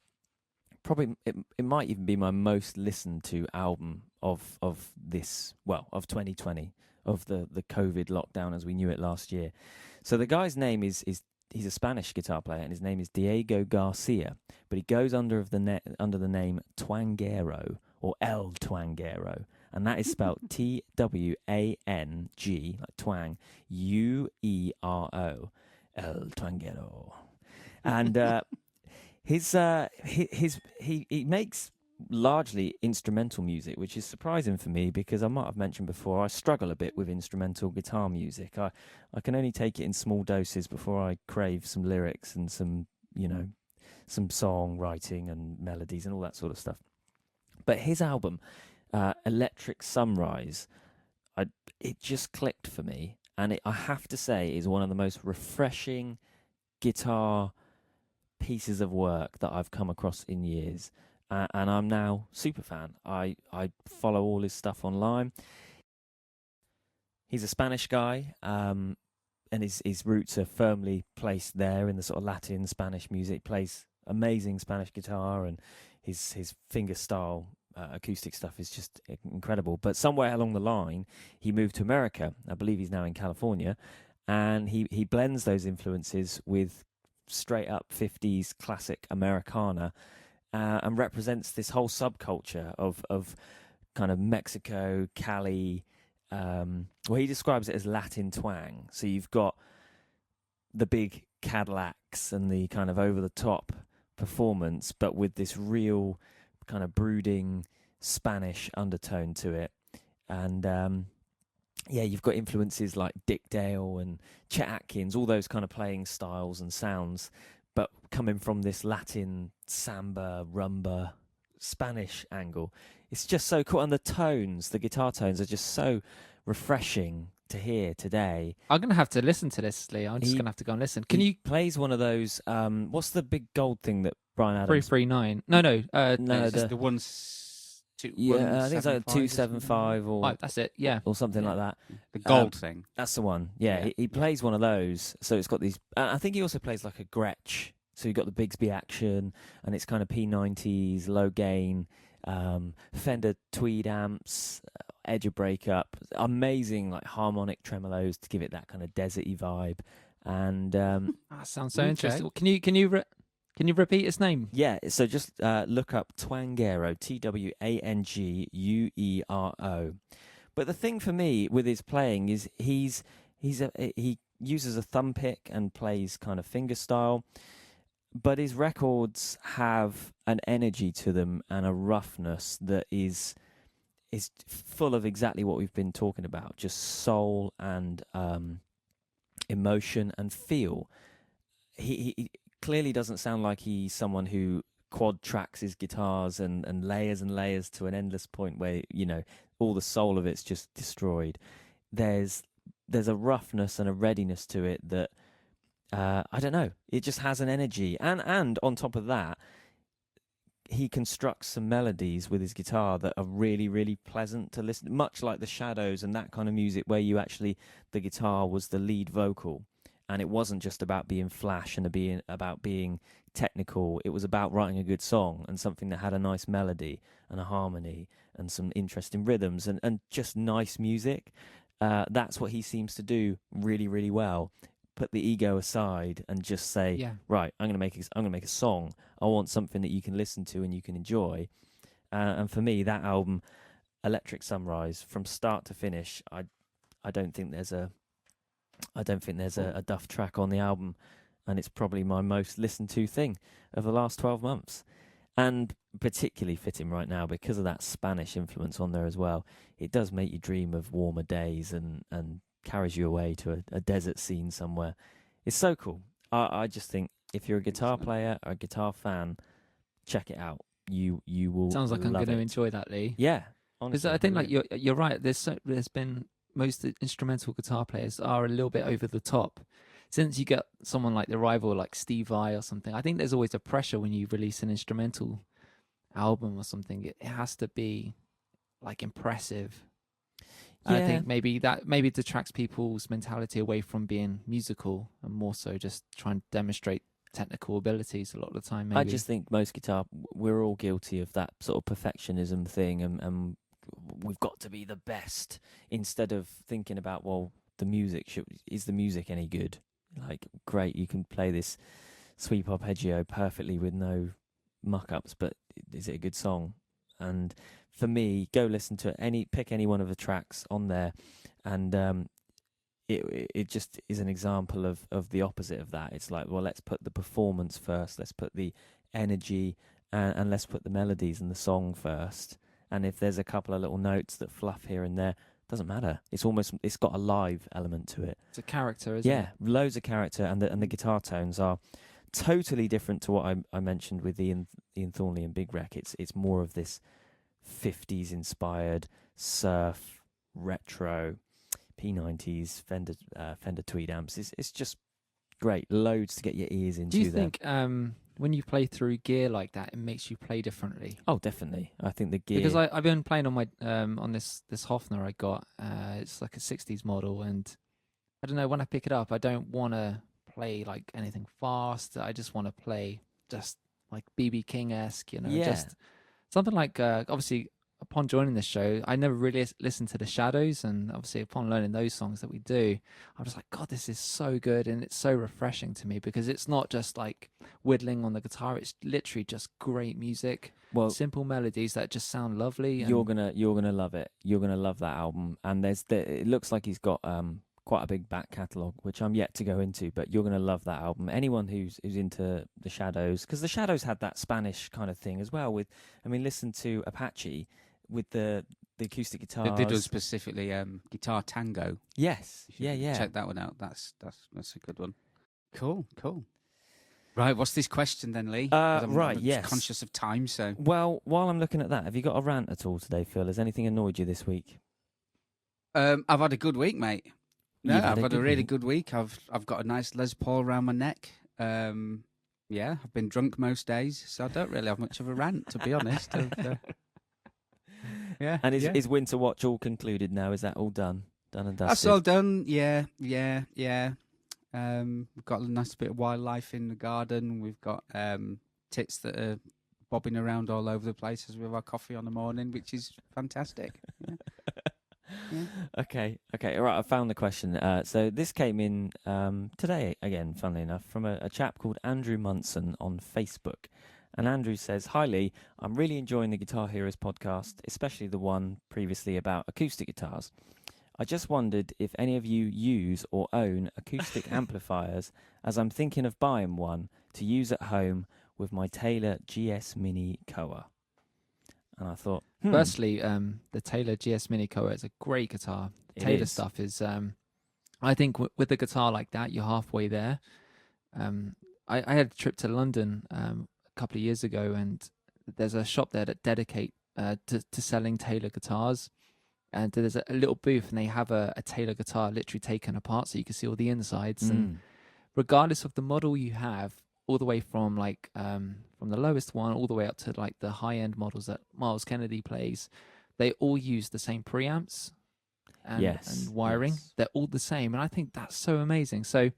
Probably it might even be my most listened to album of 2020, of the COVID lockdown as we knew it last year. So the guy's name is he's a Spanish guitar player, and his name is Diego Garcia, but he goes under the name Twangero, or El Twangero, and that is spelled Twang, like twang, Uero, El Twangero, and he makes largely instrumental music, which is surprising for me because I might have mentioned before I struggle a bit with instrumental guitar music. I can only take it in small doses before I crave some lyrics and some songwriting and melodies and all that sort of stuff. But his album, Electric Sunrise, it just clicked for me, and I have to say is one of the most refreshing guitar pieces of work that I've come across in years, and I'm now super fan. I follow all his stuff online. He's a Spanish guy, and his roots are firmly placed there in the sort of Latin Spanish music. Plays amazing Spanish guitar, and his finger style acoustic stuff is just incredible. But somewhere along the line, he moved to America. I believe he's now in California, and he blends those influences with straight up 50s classic Americana, and represents this whole subculture of kind of Mexico, Cali. He describes it as Latin twang. So you've got the big Cadillacs and the kind of over the top performance, but with this real kind of brooding Spanish undertone to it. And you've got influences like Dick Dale and Chet Atkins, all those kind of playing styles and sounds, but coming from this Latin samba, rumba, Spanish angle. It's just so cool. And the guitar tones are just so refreshing to hear today. I'm going to have to listen to this, Lee. I'm just going to have to go and listen. He plays one of those, what's the big gold thing that Bryan Adams... 339. No. It's the ones... I think it's like 275 or... that's it, yeah. Or something like that. The gold thing. That's the one, yeah. He plays one of those, so it's got these... I think he also plays like a Gretsch, so you've got the Bigsby action, and it's kind of P90s, low gain, Fender Tweed amps, edge of breakup, amazing like harmonic tremolos to give it that kind of deserty vibe. And that sounds so interesting. Can you repeat his name? Yeah, so just look up Twangero, Twanguero. But the thing for me with his playing is he uses a thumb pick and plays kind of fingerstyle, but his records have an energy to them and a roughness that is full of exactly what we've been talking about, just soul and emotion and feel. He clearly doesn't sound like he's someone who quad tracks his guitars and layers to an endless point where, you know, all the soul of it's just destroyed. There's a roughness and a readiness to it that I don't know. It just has an energy, and on top of that, he constructs some melodies with his guitar that are really, really pleasant to listen. Much like the Shadows and that kind of music, where the guitar was the lead vocal, and it wasn't just about being flash and about being technical. It was about writing a good song and something that had a nice melody and a harmony and some interesting rhythms and just nice music. That's what he seems to do really, really well. Put the ego aside and just say, right, I'm going to make a song. I want something that you can listen to and you can enjoy. And for me, that album, Electric Sunrise, from start to finish, I don't think there's a duff track on the album, and it's probably my most listened to thing of the last 12 months. And particularly fitting right now because of that Spanish influence on there as well. It does make you dream of warmer days and carries you away to a desert scene somewhere. It's so cool. I just think if you're a guitar player or a guitar fan, check it out. You will. Sounds like I'm going to enjoy that, Lee. Yeah, honestly, because I think like you're right. There's been most instrumental guitar players are a little bit over the top. Since you get someone like the rival, like Steve Vai or something, I think there's always a pressure when you release an instrumental album or something. It has to be like impressive. Yeah. I think maybe it detracts people's mentality away from being musical and more so just trying to demonstrate technical abilities a lot of the time. Maybe. I just think we're all guilty of that sort of perfectionism thing, and we've got to be the best instead of thinking about, well, is the music any good? Like, great, you can play this sweep arpeggio perfectly with no muck-ups, but is it a good song? And for me, go listen to pick any one of the tracks on there, and it just is an example of the opposite of that. It's like, well, let's put the performance first, let's put the energy, and let's put the melodies and the song first. And if there's a couple of little notes that fluff here and there, doesn't matter. It's got a live element to it. It's a character, isn't it? Yeah, loads of character, and the guitar tones are totally different to what I mentioned with Ian Thornley and Big Wreck. It's more of this 50s inspired surf, retro, P90s, Fender Tweed amps. It's just great. Loads to get your ears into. Do you think when you play through gear like that, it makes you play differently? Oh, definitely. I think the gear, because I've been playing on my on this Hofner I got. It's like a 60s model, and I don't know, when I pick it up, I don't want to play like anything fast. I just want to play just like BB King-esque, just something like obviously upon joining this show, I never really listened to the Shadows, and obviously upon learning those songs that we do, I'm just like, God, this is so good, and it's so refreshing to me because it's not just like whittling on the guitar; it's literally just great music, simple melodies that just sound lovely. You're gonna love it. You're gonna love that album, and it looks like he's got quite a big back catalogue, which I'm yet to go into, but you're gonna love that album. Anyone who's into the Shadows, because the Shadows had that Spanish kind of thing as well. Listen to Apache. With the acoustic guitars. They did specifically Guitar Tango. Yes. Yeah. Check that one out. That's a good one. Cool. Right, what's this question then, Lee? I'm yes. Conscious of time, so. Well, while I'm looking at that, have you got a rant at all today, Phil? Has anything annoyed you this week? I've had a good week, mate. No, I've had a really good week. I've got a nice Les Paul around my neck. I've been drunk most days, so I don't really have much of a rant, to be honest. Yeah. And is Winter Watch all concluded now? Is that all done? Done and dusted? That's all done. Yeah. We've got a nice bit of wildlife in the garden. We've got tits that are bobbing around all over the place as we have our coffee on the morning, which is fantastic. Yeah. Okay. All right, I found the question. So this came in today, again, funnily enough, from a chap called Andrew Munson on Facebook. And Andrew says, "Hi Lee, I'm really enjoying the Guitar Heroes podcast, especially the one previously about acoustic guitars. I just wondered if any of you use or own acoustic amplifiers, as I'm thinking of buying one to use at home with my Taylor GS Mini Koa." And I thought, Firstly, the Taylor GS Mini Koa is a great guitar. The Taylor stuff is, I think with a guitar like that, you're halfway there. I had a trip to London a couple of years ago, and there's a shop there that dedicate to selling Taylor guitars. And there's a little booth, and they have a Taylor guitar literally taken apart, so you can see all the insides. And regardless of the model you have, all the way from from the lowest one all the way up to like the high end models that Miles Kennedy plays, they all use the same preamps and wiring. Yes. They're all the same, and I think that's so amazing. So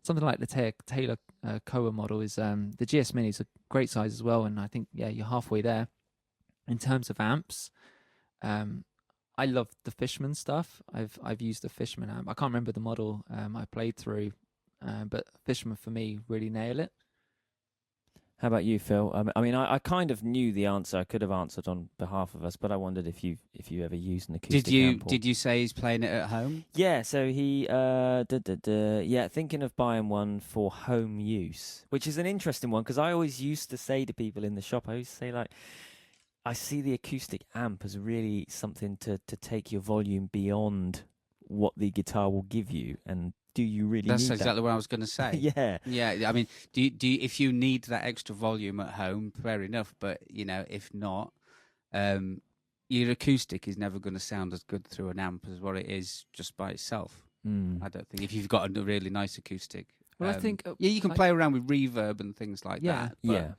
something like the Taylor Koa model is the GS Mini is a great size as well, and I think you're halfway there in terms of amps. I love the Fishman stuff. I've used the Fishman amp. I can't remember the model I played through, but Fishman for me really nail it. How about you, Phil? I mean, I kind of knew the answer. I could have answered on behalf of us, but I wondered if you ever used an acoustic amp. Did you say he's playing it at home? Yeah, so he thinking of buying one for home use, which is an interesting one because I always used to say to people in the shop, I used to say like, I see the acoustic amp as really something to take your volume beyond what the guitar will give you, and do you really That's need exactly that? what I was going to say. Yeah. I mean, do you, if you need that extra volume at home, fair enough. But if not, your acoustic is never going to sound as good through an amp as what it is just by itself. I don't think if you've got a really nice acoustic. Well, I think you can play around with reverb and things like that. But,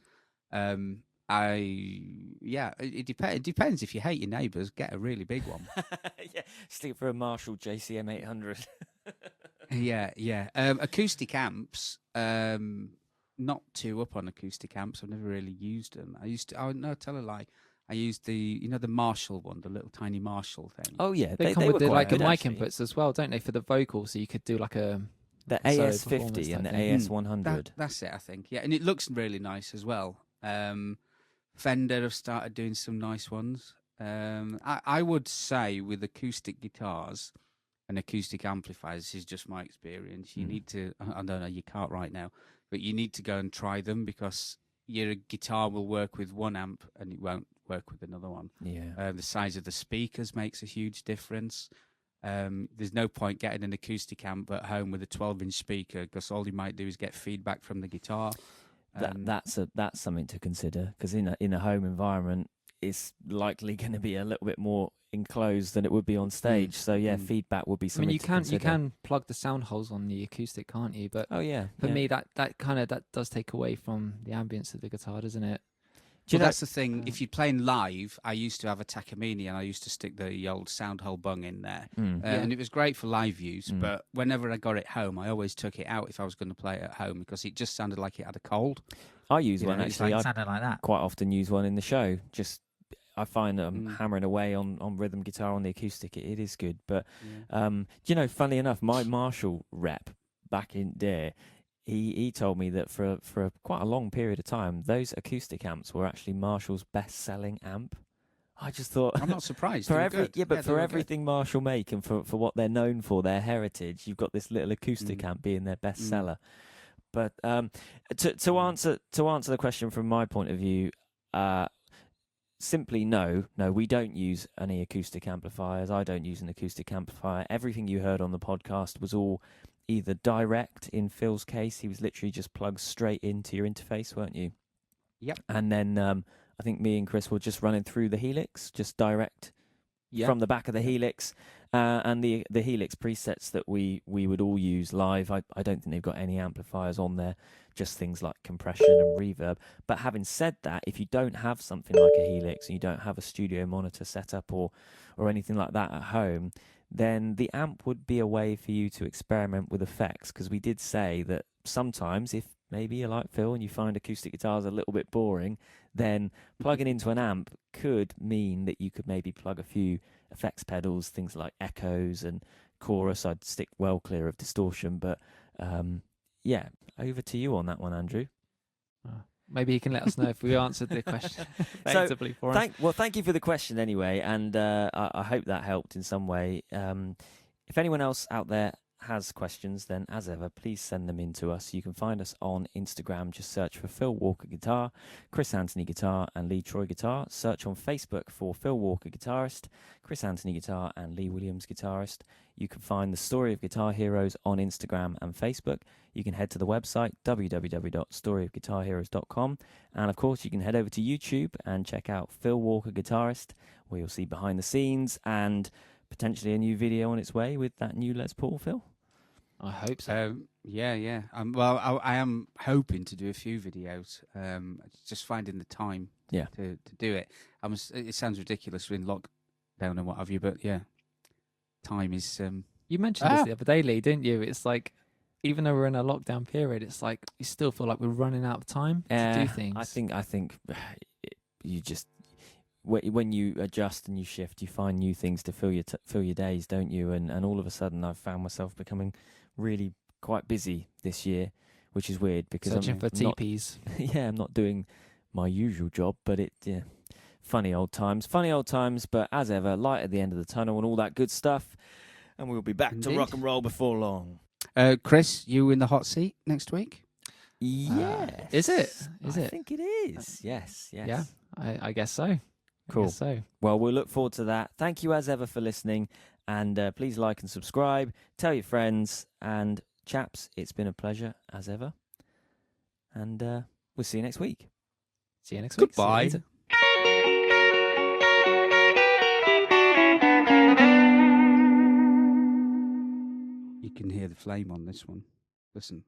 it depends. If you hate your neighbours, get a really big one. Stick for a Marshall JCM 800. Acoustic amps. Not too up on acoustic amps. I've never really used them. Tell a lie. I used the Marshall one, the little tiny Marshall thing. Oh yeah, they come with the mic inputs as well, don't they, for the vocals? So you could do like the AS50 and the AS100. That's it, I think. Yeah, and it looks really nice as well. Fender have started doing some nice ones. I would say with acoustic guitars and acoustic amplifiers, this is just my experience. You need to, I don't know, you can't right now, but you need to go and try them because your guitar will work with one amp and it won't work with another one. Yeah. The size of the speakers makes a huge difference. There's no point getting an acoustic amp at home with a 12-inch speaker because all you might do is get feedback from the guitar. That's something to consider because in a home environment, it's likely going to be a little bit more enclosed than it would be on stage. So feedback would be something. I mean, you can plug the sound holes on the acoustic, can't you? But for me, that does take away from the ambience of the guitar, doesn't it? That's the thing. If you're playing live, I used to have a Takamine and I used to stick the old sound hole bung in there. And it was great for live use, but whenever I got it home, I always took it out if I was going to play it at home because it just sounded like it had a cold. I use one, actually. It sounded like that. Quite often use one in the show. I find hammering away on rhythm guitar on the acoustic. It is good. But, funnily enough, my Marshall rep back in there, he told me that for quite a long period of time, those acoustic amps were actually Marshall's best-selling amp. I just thought... I'm not surprised. For everything Marshall make and for what they're known for, their heritage, you've got this little acoustic amp being their best seller. But to answer the question from my point of view, simply no, we don't use any acoustic amplifiers. I don't use an acoustic amplifier. Everything you heard on the podcast was all either direct. In Phil's case, he was literally just plugged straight into your interface, weren't you? Yep. And then I think me and Chris were just running through the Helix, just direct from the back of the Helix. And the Helix presets that we would all use live, I don't think they've got any amplifiers on there, just things like compression and reverb. But having said that, if you don't have something like a Helix and you don't have a studio monitor set up or anything like that at home, then the amp would be a way for you to experiment with effects, because we did say that sometimes if maybe you're like Phil and you find acoustic guitars a little bit boring, then plugging into an amp could mean that you could maybe plug a few effects pedals, things like echoes and chorus. I'd stick well clear of distortion, but over to you on that one, Andrew. maybe he can let us know if we answered the question effectively for us. Thank you for the question anyway, and I hope that helped in some way. If anyone else out there has questions, then as ever, please send them in to us. You can find us on Instagram. Just search for Phil Walker Guitar, Chris Anthony Guitar, and Lee Troy Guitar. Search on Facebook for Phil Walker Guitarist, Chris Anthony Guitar, and Lee Williams Guitarist. You can find the Story of Guitar Heroes on Instagram and Facebook. You can head to the website www.storyofguitarheroes.com, and of course you can head over to YouTube and check out Phil Walker Guitarist, where you'll see behind the scenes and potentially a new video on its way with that new Les Paul, Phil. I hope so. Yeah. I am hoping to do a few videos. Just finding the time to do it. It sounds ridiculous. We're in lockdown and what have you, but yeah, time is. You mentioned this the other day, Lee, didn't you? It's like, even though we're in a lockdown period, it's like you still feel like we're running out of time to do things. I think you just. When you adjust and you shift, you find new things to fill your days, don't you? And all of a sudden, I've found myself becoming really quite busy this year, which is weird because searching for TPs. I'm not doing my usual job, but funny old times. But as ever, light at the end of the tunnel and all that good stuff. And we'll be back to rock and roll before long. Chris, you in the hot seat next week? Yes. Is it? I think it is. Yes. Yeah, I guess so. Cool. So. Well, we'll look forward to that. Thank you as ever for listening, and please like and subscribe. Tell your friends, and chaps, it's been a pleasure as ever. And we'll see you next week. See you next week. Goodbye. You can hear the flame on this one. Listen.